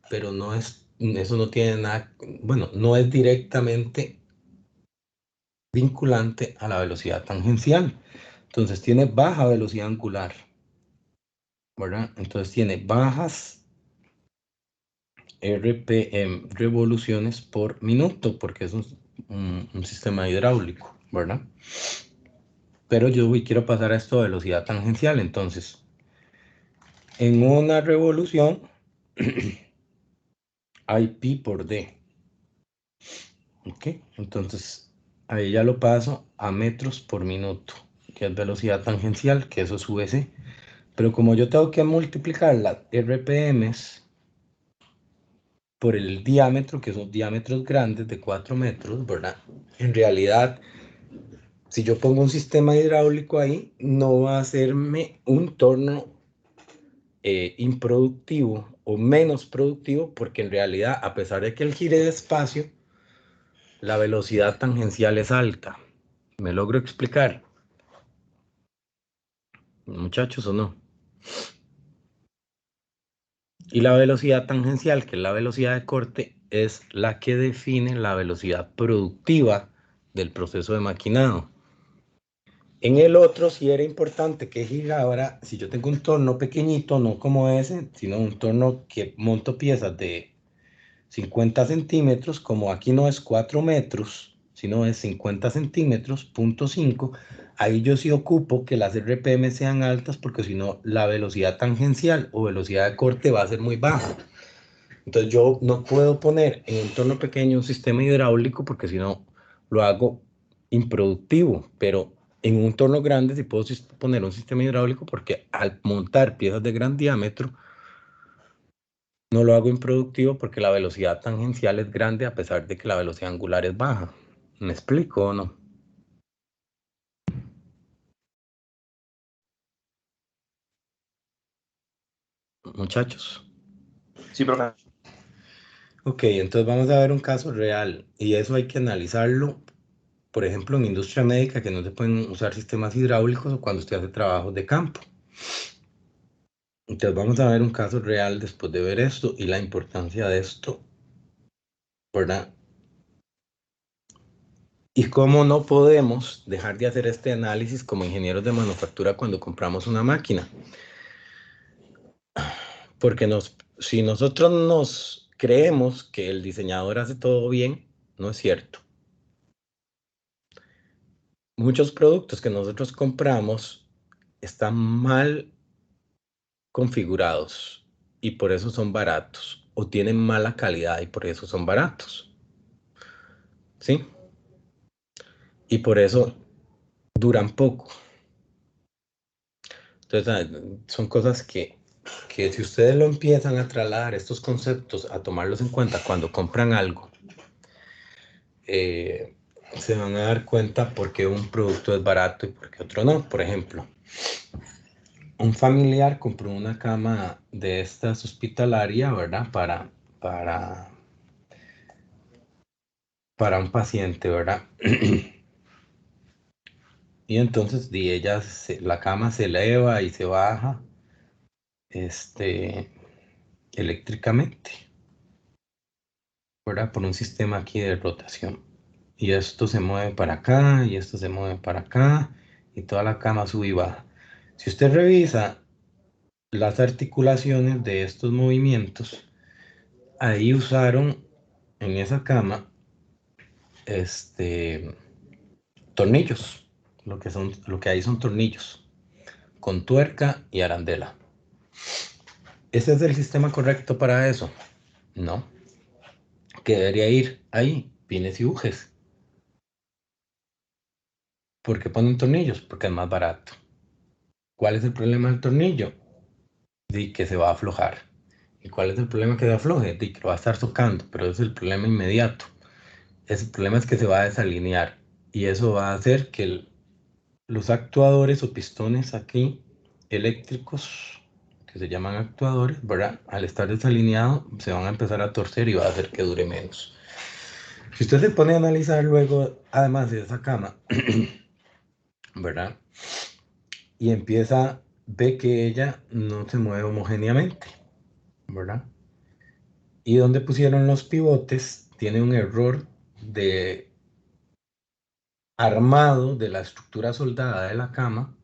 pero no es, eso no tiene nada, bueno, no es directamente vinculante a la velocidad tangencial. Entonces tiene baja velocidad angular, ¿verdad? Entonces tiene bajas RPM, revoluciones por minuto, porque es un sistema hidráulico, ¿verdad? Pero yo quiero pasar a esto a velocidad tangencial. Entonces, en una revolución hay pi por d. ¿Ok? Entonces, ahí ya lo paso a metros por minuto, que es velocidad tangencial, que eso es VC. Pero como yo tengo que multiplicar las RPMs por el diámetro, que son diámetros grandes de 4 metros, ¿verdad? En realidad, si yo pongo un sistema hidráulico ahí, no va a hacerme un torno improductivo o menos productivo, porque en realidad, a pesar de que él gire despacio, la velocidad tangencial es alta. ¿Me logro explicar, muchachos, o no? Y la velocidad tangencial, que es la velocidad de corte, es la que define la velocidad productiva del proceso de maquinado. En el otro sí era importante que girara, si yo tengo un torno pequeñito, no como ese, sino un torno que monto piezas de 50 centímetros, como aquí no es 4 metros, sino es 50 centímetros, punto 5, ahí yo sí ocupo que las RPM sean altas, porque si no, la velocidad tangencial o velocidad de corte va a ser muy baja. Entonces yo no puedo poner en un torno pequeño un sistema hidráulico, porque si no, lo hago improductivo, pero en un torno grande sí puedo poner un sistema hidráulico, porque al montar piezas de gran diámetro, no lo hago improductivo porque la velocidad tangencial es grande a pesar de que la velocidad angular es baja. ¿Me explico o no? Muchachos. Sí, profe. Ok, entonces vamos a ver un caso real y eso hay que analizarlo, por ejemplo, en industria médica, que no se pueden usar sistemas hidráulicos, o cuando usted hace trabajos de campo. Entonces vamos a ver un caso real después de ver esto y la importancia de esto, ¿verdad? Y cómo no podemos dejar de hacer este análisis como ingenieros de manufactura cuando compramos una máquina. Porque si nosotros nos creemos que el diseñador hace todo bien, no es cierto. Muchos productos que nosotros compramos están mal configurados y por eso son baratos, o tienen mala calidad y por eso son baratos. ¿Sí? Y por eso duran poco. Entonces, son cosas que si ustedes lo empiezan a trasladar, estos conceptos, a tomarlos en cuenta cuando compran algo, se van a dar cuenta por qué un producto es barato y por qué otro no. Por ejemplo, un familiar compró una cama de estas hospitalaria, ¿verdad? Para un paciente, ¿verdad? Y entonces la cama se eleva y se baja. eléctricamente, ¿verdad? Por un sistema aquí de rotación. Y esto se mueve para acá, y esto se mueve para acá, y toda la cama sube y baja. Si usted revisa las articulaciones de estos movimientos, ahí usaron en esa cama tornillos. Lo que hay son tornillos con tuerca y arandela. ¿Ese es el sistema correcto para eso? No. ¿Qué debería ir ahí? Pines y bujes. ¿Por qué ponen tornillos? Porque es más barato. ¿Cuál es el problema del tornillo? De que se va a aflojar. ¿Y cuál es el problema que se afloje? De que lo va a estar tocando, pero ese es el problema inmediato. El problema es que se va a desalinear y eso va a hacer que los actuadores o pistones aquí eléctricos, que se llaman actuadores, ¿verdad? Al estar desalineado se van a empezar a torcer y va a hacer que dure menos. Si usted se pone a analizar luego, además de esa cama, ¿verdad? Y ve que ella no se mueve homogéneamente, ¿verdad? Y donde pusieron los pivotes tiene un error de armado de la estructura soldada de la cama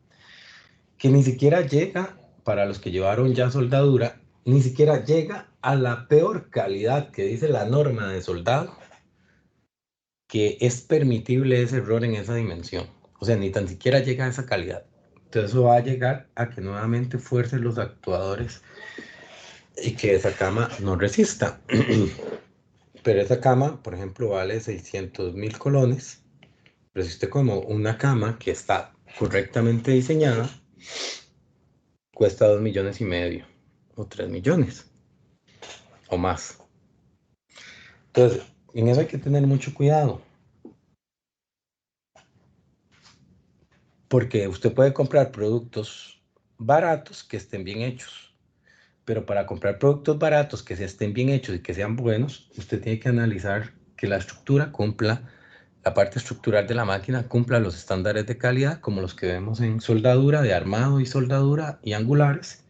que ni siquiera llega, para los que llevaron ya soldadura, ni siquiera llega a la peor calidad que dice la norma de soldado, que es permitible ese error en esa dimensión. O sea, ni tan siquiera llega a esa calidad. Entonces eso va a llegar a que nuevamente fuercen los actuadores y que esa cama no resista. Pero esa cama, por ejemplo, vale 600,000 colones. Resiste como una cama que está correctamente diseñada, cuesta 2,5 millones o 3 millones o más. Entonces, en eso hay que tener mucho cuidado. Porque usted puede comprar productos baratos que estén bien hechos. Pero para comprar productos baratos que estén bien hechos y que sean buenos, usted tiene que analizar que la estructura cumpla, la parte estructural de la máquina cumpla los estándares de calidad, como los que vemos en soldadura, de armado y soldadura y angulares,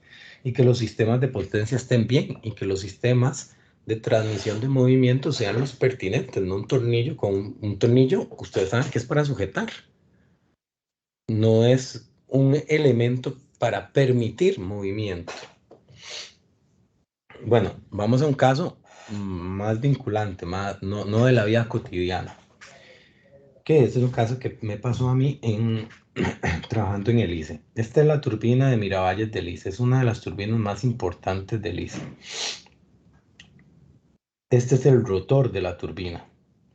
y que los sistemas de potencia estén bien y que los sistemas de transmisión de movimiento sean los pertinentes, no un tornillo con un tornillo, ustedes saben que es para sujetar. No es un elemento para permitir movimiento. Bueno, vamos a un caso más vinculante, no de la vida cotidiana. Que este es un caso que me pasó a mí trabajando en el ICE. Esta es la turbina de Miravalles del ICE. Es una de las turbinas más importantes del ICE. Este es el rotor de la turbina.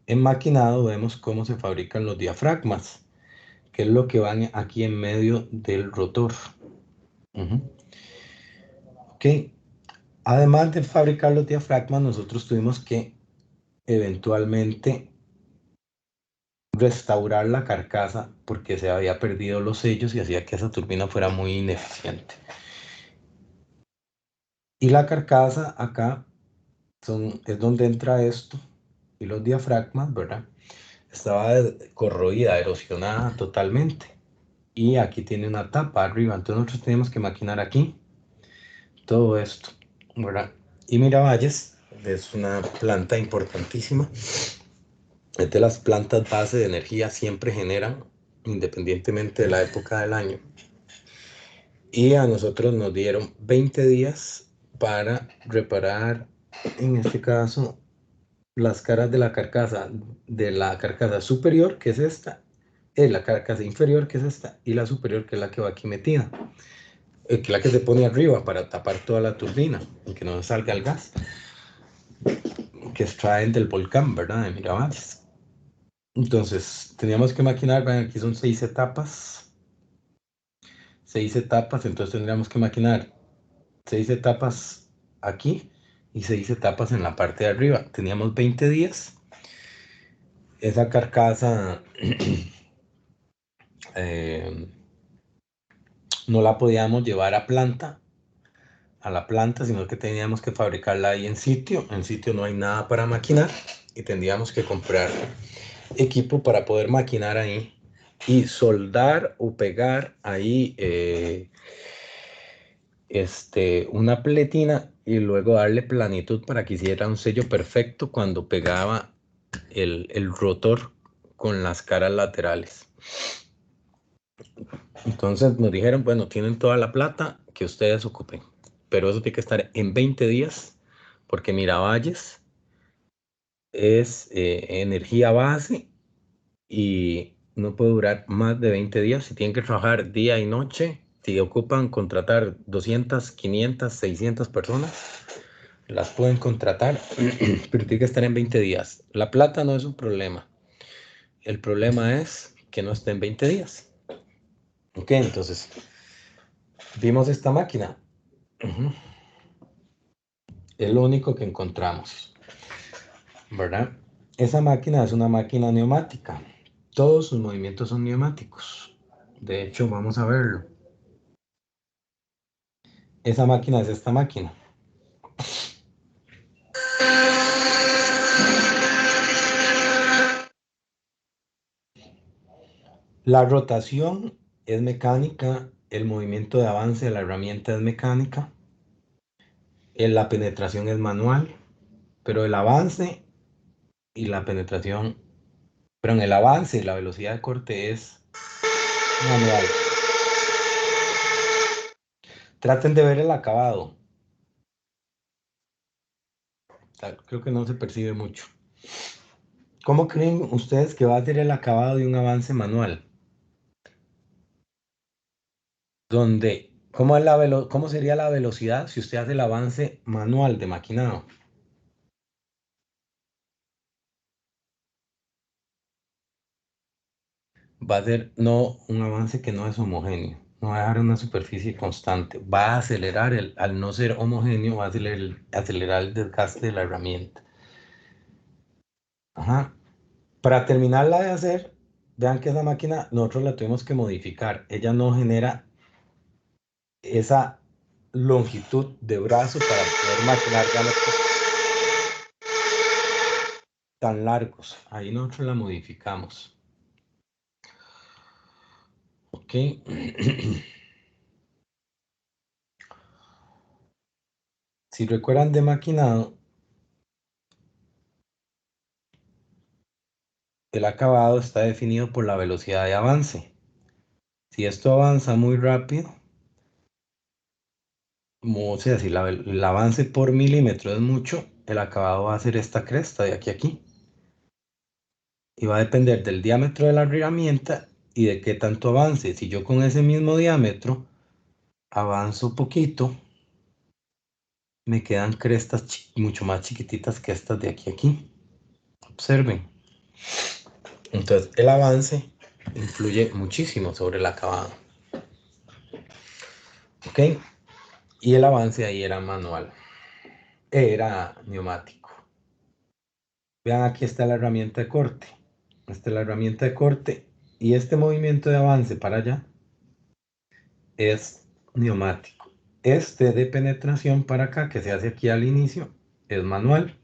En maquinado vemos cómo se fabrican los diafragmas, que es lo que van aquí en medio del rotor. Ok. Además de fabricar los diafragmas, nosotros tuvimos que eventualmente restaurar la carcasa porque se había perdido los sellos y hacía que esa turbina fuera muy ineficiente. Y la carcasa acá es donde entra esto y los diafragmas, ¿verdad? Estaba corroída, erosionada totalmente. Y aquí tiene una tapa arriba, entonces nosotros tenemos que maquinar aquí todo esto, ¿verdad? Y Miravalles es una planta importantísima. Es de las plantas base de energía, siempre generan, independientemente de la época del año. Y a nosotros nos dieron 20 días para reparar, en este caso, las caras de la carcasa superior, que es esta, la carcasa inferior, que es esta, y la superior, que es la que va aquí metida, que es la que se pone arriba para tapar toda la turbina y que no salga el gas que extraen del volcán, ¿verdad? De Miravalles. Entonces, teníamos que maquinar, vean, aquí son 6 etapas. 6 etapas, entonces tendríamos que maquinar 6 etapas aquí y 6 etapas en la parte de arriba. Teníamos 20 días. Esa carcasa no la podíamos llevar a la planta, sino que teníamos que fabricarla ahí en sitio. En sitio no hay nada para maquinar y tendríamos que comprar equipo para poder maquinar ahí y soldar o pegar ahí una pletina y luego darle planitud para que hiciera un sello perfecto cuando pegaba el rotor con las caras laterales. Entonces nos dijeron, bueno, tienen toda la plata que ustedes ocupen, pero eso tiene que estar en 20 días, porque Miravalles es energía base y no puede durar más de 20 días. Si tienen que trabajar día y noche, si ocupan contratar 200, 500, 600 personas, las pueden contratar, pero tiene que estar en 20 días. La plata no es un problema. El problema es que no esté en 20 días. Ok, entonces, vimos esta máquina. Es lo único que encontramos, ¿verdad? Esa máquina es una máquina neumática. Todos sus movimientos son neumáticos. De hecho, vamos a verlo. Esa máquina es esta máquina. La rotación es mecánica, el movimiento de avance de la herramienta es mecánica, la penetración es manual, pero el avance y la penetración, pero en el avance y la velocidad de corte es manual. Traten de ver el acabado. Creo que no se percibe mucho. ¿Cómo creen ustedes que va a ser el acabado de un avance manual? ¿Cómo sería la velocidad si usted hace el avance manual de maquinado? Va a ser un avance que no es homogéneo, no va a dejar una superficie constante, va a acelerar, al no ser homogéneo, va a acelerar el desgaste de la herramienta. Ajá. Para terminarla de hacer, vean que esa máquina nosotros la tuvimos que modificar, ella no genera esa longitud de brazo para poder maquinar diámetros tan largos. Ahí nosotros la modificamos. Ok. Si recuerdan de maquinado, el acabado está definido por la velocidad de avance. Si esto avanza muy rápido, o sea, si el avance por milímetro es mucho, el acabado va a ser esta cresta de aquí a aquí. Y va a depender del diámetro de la herramienta y de qué tanto avance. Si yo con ese mismo diámetro avanzo poquito, me quedan crestas mucho más chiquititas que estas de aquí a aquí. Observen. Entonces, el avance influye muchísimo sobre el acabado. ¿Ok? Y el avance ahí era manual. Era neumático. Vean, aquí está la herramienta de corte. Esta es la herramienta de corte. Y este movimiento de avance para allá es neumático. Este de penetración para acá, que se hace aquí al inicio, es manual.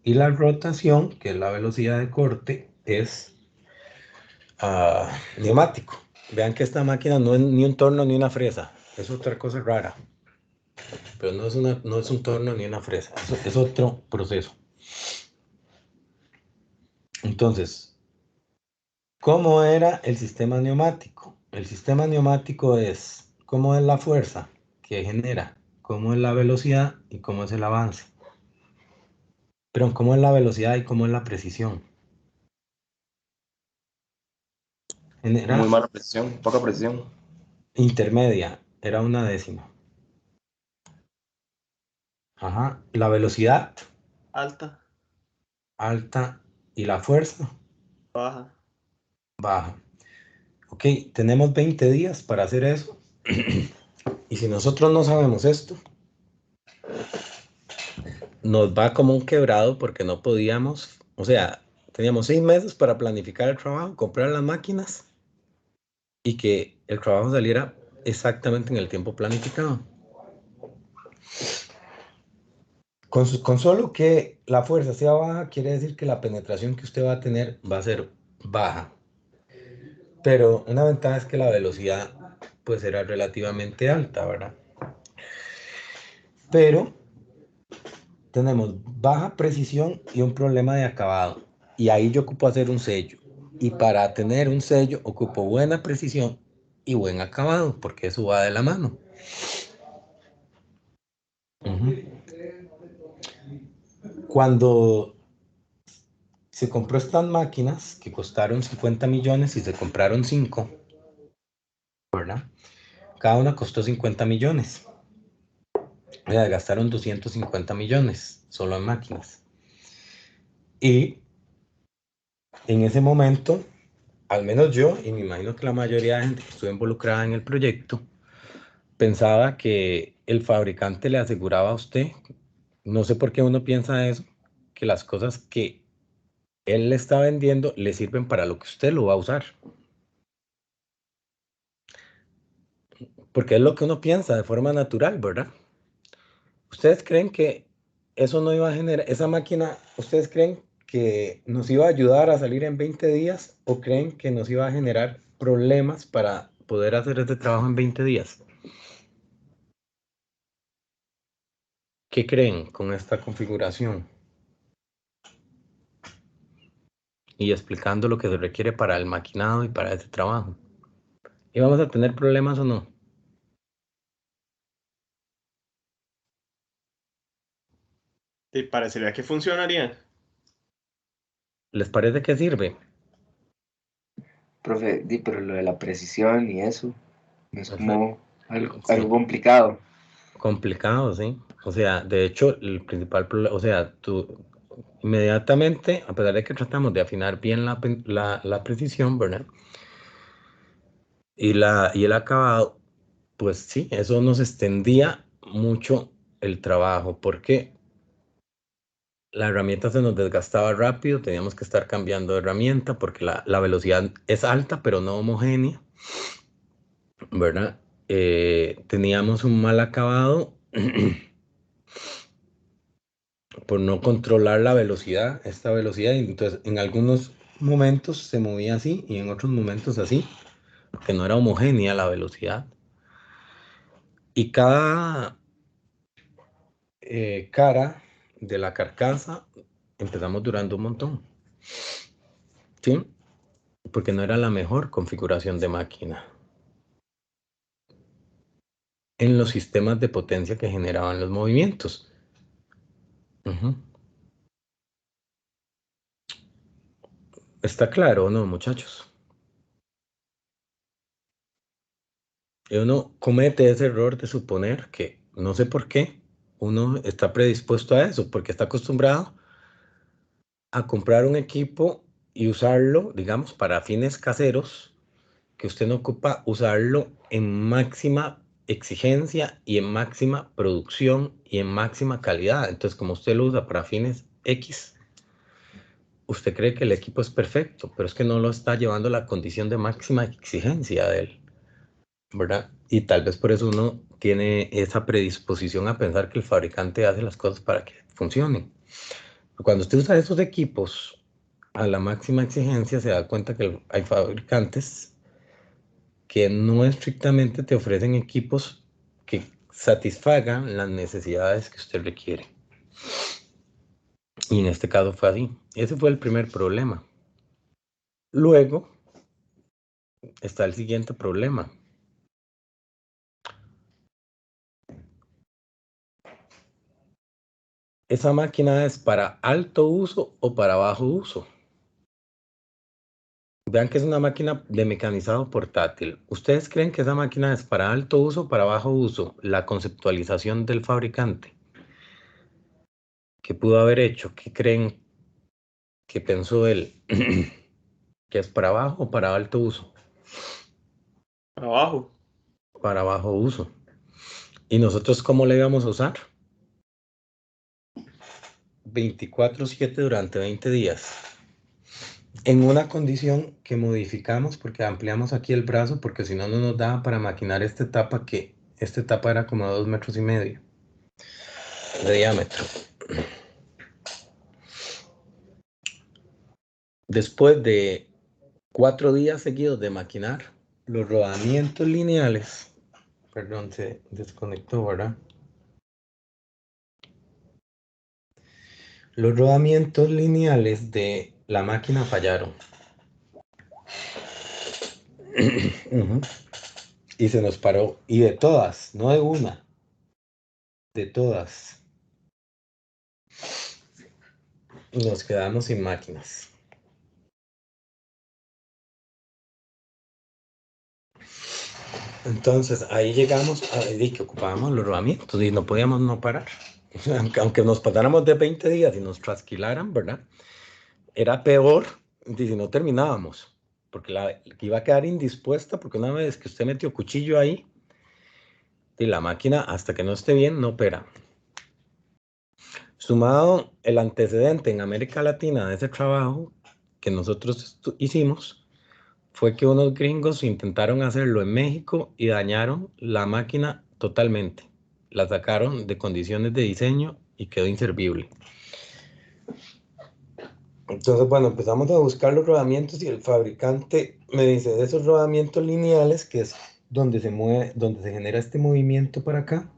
Y la rotación, que es la velocidad de corte, es neumático. Vean que esta máquina no es ni un torno ni una fresa. Es otra cosa rara. Pero no es un torno ni una fresa. Es otro proceso. Entonces, ¿cómo era el sistema neumático? El sistema neumático es cómo es la fuerza que genera, cómo es la velocidad y cómo es el avance. Pero cómo es la velocidad y cómo es la precisión. Genera Muy mala precisión, poca precisión. intermedia, era una décima. Ajá. La velocidad Alta, alta y la fuerza baja. baja. Ok, tenemos 20 días para hacer eso. Y si nosotros no sabemos esto, nos va como un quebrado porque no podíamos, o sea, teníamos 6 meses para planificar el trabajo, comprar las máquinas y que el trabajo saliera exactamente en el tiempo planificado. Con solo que la fuerza sea baja, quiere decir que la penetración que usted va a tener va a ser baja. Pero una ventaja es que la velocidad pues era relativamente alta, ¿verdad? pero tenemos baja precisión y un problema de acabado. Y ahí yo ocupo hacer un sello. Y para tener un sello ocupo buena precisión y buen acabado, porque eso va de la mano. Cuando se compró estas máquinas que costaron 50 millones y se compraron 5, ¿verdad? Cada una costó 50 millones. O sea, gastaron 250 millones solo en máquinas. Y en ese momento, al menos yo, y me imagino que la mayoría de gente que estuvo involucrada en el proyecto, pensaba que el fabricante le aseguraba a usted, no sé por qué uno piensa eso, que las cosas que él le está vendiendo le sirven para lo que usted lo va a usar. Porque es lo que uno piensa de forma natural, ¿verdad? ¿Ustedes creen que eso no iba a generar, esa máquina, ustedes creen que nos iba a ayudar a salir en 20 días o creen que nos iba a generar problemas para poder hacer este trabajo en 20 días? ¿Qué creen con esta configuración? Y explicando lo que se requiere para el maquinado y para ese trabajo. ¿Y vamos a tener problemas o no? ¿Te parecería que funcionaría? ¿Les parece que sirve? Profe, pero lo de la precisión y eso, no es como algo Sí. complicado. Complicado, sí. O sea, de hecho, el principal problema, o sea, tú inmediatamente, a pesar de que tratamos de afinar bien la precisión, ¿verdad? Y el acabado, pues sí, eso nos extendía mucho el trabajo, porque la herramienta se nos desgastaba rápido, teníamos que estar cambiando de herramienta, porque la velocidad es alta, pero no homogénea, ¿verdad? Teníamos un mal acabado por no controlar la velocidad, esta velocidad, y entonces en algunos momentos se movía así y en otros momentos así, porque no era homogénea la velocidad. Y cada cara de la carcasa empezamos durando un montón, ¿sí? Porque no era la mejor configuración de máquina en los sistemas de potencia que generaban los movimientos. ¿Está claro o no, muchachos? Y uno comete ese error de suponer que, no sé por qué, uno está predispuesto a eso, porque está acostumbrado a comprar un equipo y usarlo, digamos, para fines caseros, que usted no ocupa usarlo en máxima exigencia y en máxima producción y en máxima calidad. Entonces, como usted lo usa para fines X, usted cree que el equipo es perfecto, pero es que no lo está llevando a la condición de máxima exigencia de él, ¿verdad? Y tal vez por eso uno tiene esa predisposición a pensar que el fabricante hace las cosas para que funcionen. Cuando usted usa esos equipos a la máxima exigencia, se da cuenta que hay fabricantes que no estrictamente te ofrecen equipos que satisfagan las necesidades que usted requiere. Y en este caso fue así. Ese fue el primer problema. Luego está el siguiente problema. ¿Esa máquina es para alto uso o para bajo uso? Vean que es una máquina de mecanizado portátil. ¿Ustedes creen que esa máquina es para alto uso o para bajo uso? La conceptualización del fabricante. ¿Qué pudo haber hecho? ¿Qué creen que pensó él? ¿Que es para bajo o para alto uso? Abajo. Para bajo uso. ¿Y nosotros cómo le íbamos a usar? 24/7 durante 20 días. En una condición que modificamos porque ampliamos aquí el brazo, porque si no, no nos daba para maquinar esta etapa, que esta etapa era como 2,5 metros de diámetro. Después de 4 días seguidos de maquinar, los rodamientos lineales, perdón, se desconectó, ¿verdad? los rodamientos lineales de la máquina fallaron. Ujú. Y se nos paró. Y de todas, no de una. De todas. Y nos quedamos sin máquinas. Entonces ahí llegamos a que ocupábamos los rodamientos y no podíamos no parar. Aunque nos pasáramos de 20 días y nos trasquilaran, ¿verdad? Era peor si no terminábamos. Porque que iba a quedar indispuesta, porque una vez que usted metió cuchillo ahí, y la máquina, hasta que no esté bien, no opera. Sumado el antecedente en América Latina de ese trabajo que nosotros hicimos, fue que unos gringos intentaron hacerlo en México y dañaron la máquina totalmente. La sacaron de condiciones de diseño y quedó inservible. Entonces, bueno, empezamos a buscar los rodamientos y el fabricante me dice, de esos rodamientos lineales, que es donde se mueve, donde se genera este movimiento para acá,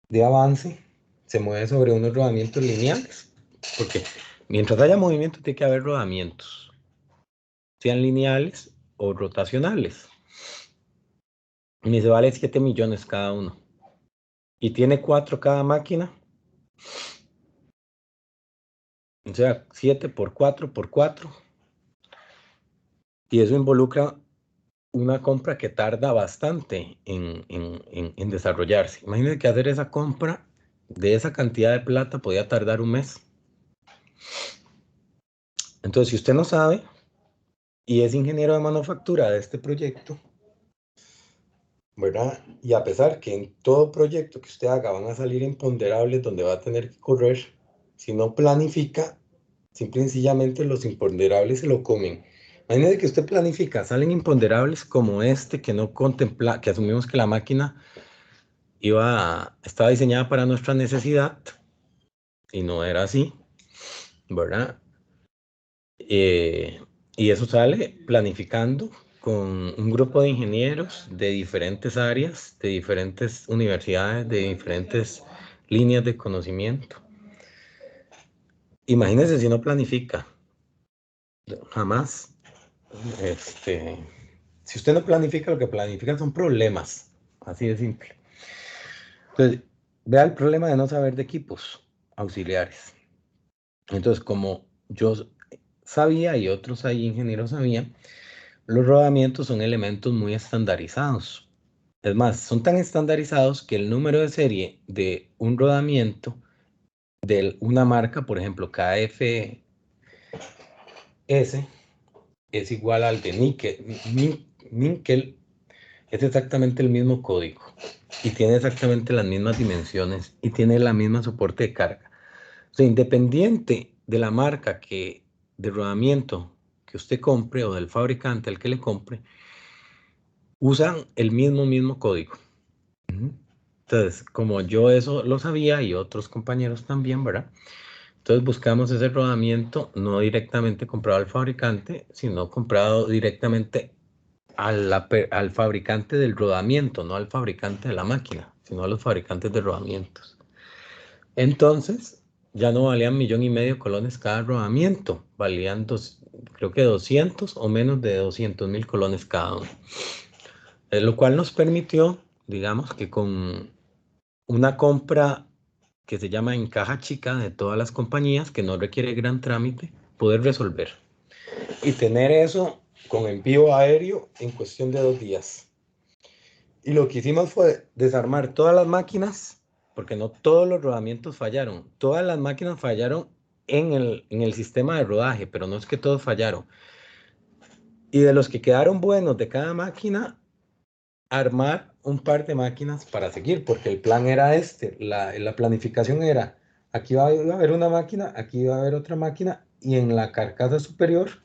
de avance, se mueve sobre unos rodamientos lineales, porque mientras haya movimiento tiene que haber rodamientos, sean lineales o rotacionales. Y se vale 7 millones cada uno. Y tiene 4 cada máquina. O sea, 7 por 4 por 4. Y eso involucra una compra que tarda bastante en desarrollarse. Imagínense que hacer esa compra de esa cantidad de plata podía tardar un mes. Entonces, si usted no sabe y es ingeniero de manufactura de este proyecto, ¿verdad? Y a pesar que en todo proyecto que usted haga van a salir imponderables donde va a tener que correr, si no planifica, simple y sencillamente los imponderables se lo comen. Imagínese que usted planifica, salen imponderables como este que no contempla, que asumimos que la máquina estaba diseñada para nuestra necesidad y no era así, ¿verdad? Y eso sale planificando con un grupo de ingenieros de diferentes áreas, de diferentes universidades, de diferentes líneas de conocimiento. Imagínese si no planifica, jamás. Si usted no planifica, lo que planifica son problemas, así de simple. Entonces, vea el problema de no saber de equipos auxiliares. Entonces, como yo sabía y otros ahí ingenieros sabían, los rodamientos son elementos muy estandarizados. Es más, son tan estandarizados que el número de serie de un rodamiento de una marca, por ejemplo, KFS, es igual al de Nickel, es exactamente el mismo código y tiene exactamente las mismas dimensiones y tiene la misma soporte de carga. O sea, independiente de la marca de rodamiento que usted compre o del fabricante al que le compre, usan el mismo código. Entonces, como yo eso lo sabía y otros compañeros también, ¿verdad? Entonces buscamos ese rodamiento no directamente comprado al fabricante, sino comprado directamente al fabricante del rodamiento, no al fabricante de la máquina, sino a los fabricantes de rodamientos. Entonces, ya no valían 1,5 millones colones cada rodamiento, valían creo que 200 o menos de 200,000 colones cada uno. Lo cual nos permitió, digamos que con una compra que se llama en caja chica de todas las compañías, que no requiere gran trámite, poder resolver. Y tener eso con envío aéreo en cuestión de 2 días. Y lo que hicimos fue desarmar todas las máquinas, porque no todos los rodamientos fallaron. Todas las máquinas fallaron en el sistema de rodaje, pero no es que todos fallaron. Y de los que quedaron buenos de cada máquina, armar un par de máquinas para seguir, porque el plan era la planificación era, aquí iba a haber una máquina, aquí iba a haber otra máquina, y en la carcasa superior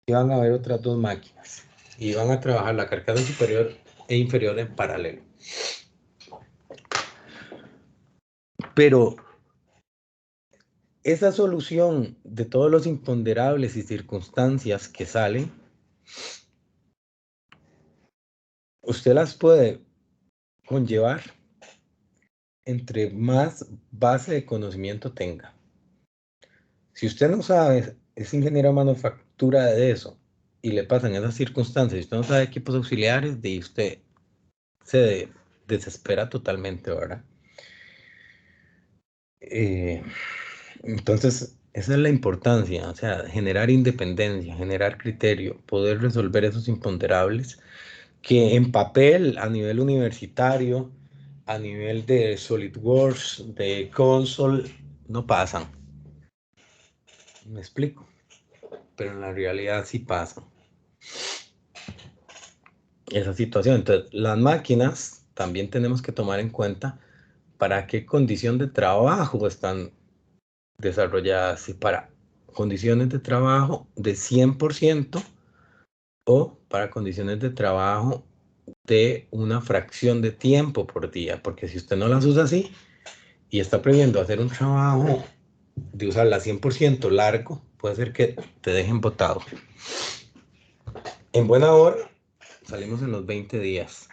iban a haber otras 2 máquinas. Y iban a trabajar la carcasa superior e inferior en paralelo. Pero esa solución de todos los imponderables y circunstancias que salen, usted las puede conllevar entre más base de conocimiento tenga. Si usted no sabe, es ingeniero de manufactura de eso, y le pasan esas circunstancias, y usted no sabe equipos auxiliares, de usted se desespera totalmente, ¿verdad? Entonces, esa es la importancia, o sea, generar independencia, generar criterio, poder resolver esos imponderables que en papel, a nivel universitario, a nivel de SolidWorks, de Console, no pasan. Me explico, pero en la realidad sí pasan. Esa situación. Entonces, las máquinas también tenemos que tomar en cuenta para qué condición de trabajo están desarrolladas, y para condiciones de trabajo de 100% o para condiciones de trabajo de una fracción de tiempo por día, porque si usted no las usa así y está previendo hacer un trabajo de usarla 100% largo, puede ser que te dejen botado. En buena hora salimos en los 20 días,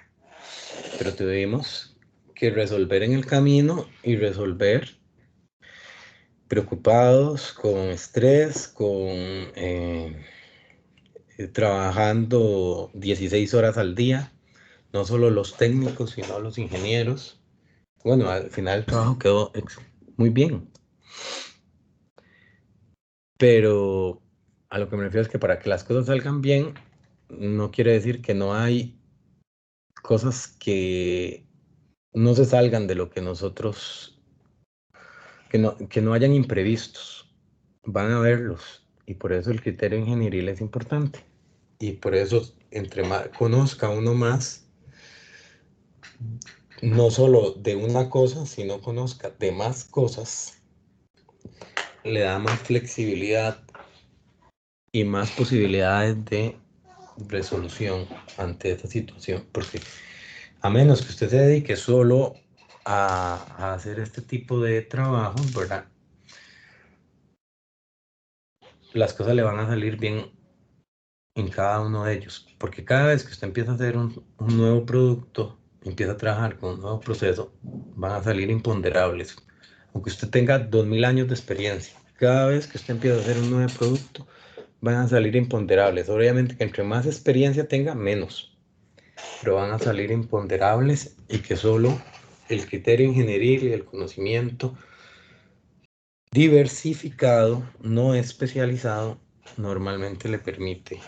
pero tuvimos que resolver en el camino y resolver preocupados, con estrés, trabajando 16 horas al día, no solo los técnicos, sino los ingenieros. Bueno, al final el trabajo quedó muy bien. Pero a lo que me refiero es que para que las cosas salgan bien, no quiere decir que no hay cosas que no se salgan de lo que nosotros, que no hayan imprevistos. Van a haberlos. Y por eso el criterio ingenieril es importante. Y por eso, entre más conozca uno más, no solo de una cosa, sino conozca de más cosas, le da más flexibilidad y más posibilidades de resolución ante esta situación, porque a menos que usted se dedique solo a hacer este tipo de trabajo, ¿verdad? Las cosas le van a salir bien en cada uno de ellos, porque cada vez que usted empieza a hacer un nuevo producto, empieza a trabajar con un nuevo proceso, van a salir imponderables. Aunque usted tenga 2000 años de experiencia, cada vez que usted empieza a hacer un nuevo producto, van a salir imponderables. Obviamente que entre más experiencia tenga, menos, pero van a salir imponderables, y que solo el criterio ingenieril y el conocimiento diversificado, no especializado, normalmente le permite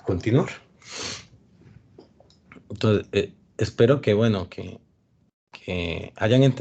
continuar. Entonces, espero que, bueno, que hayan entendido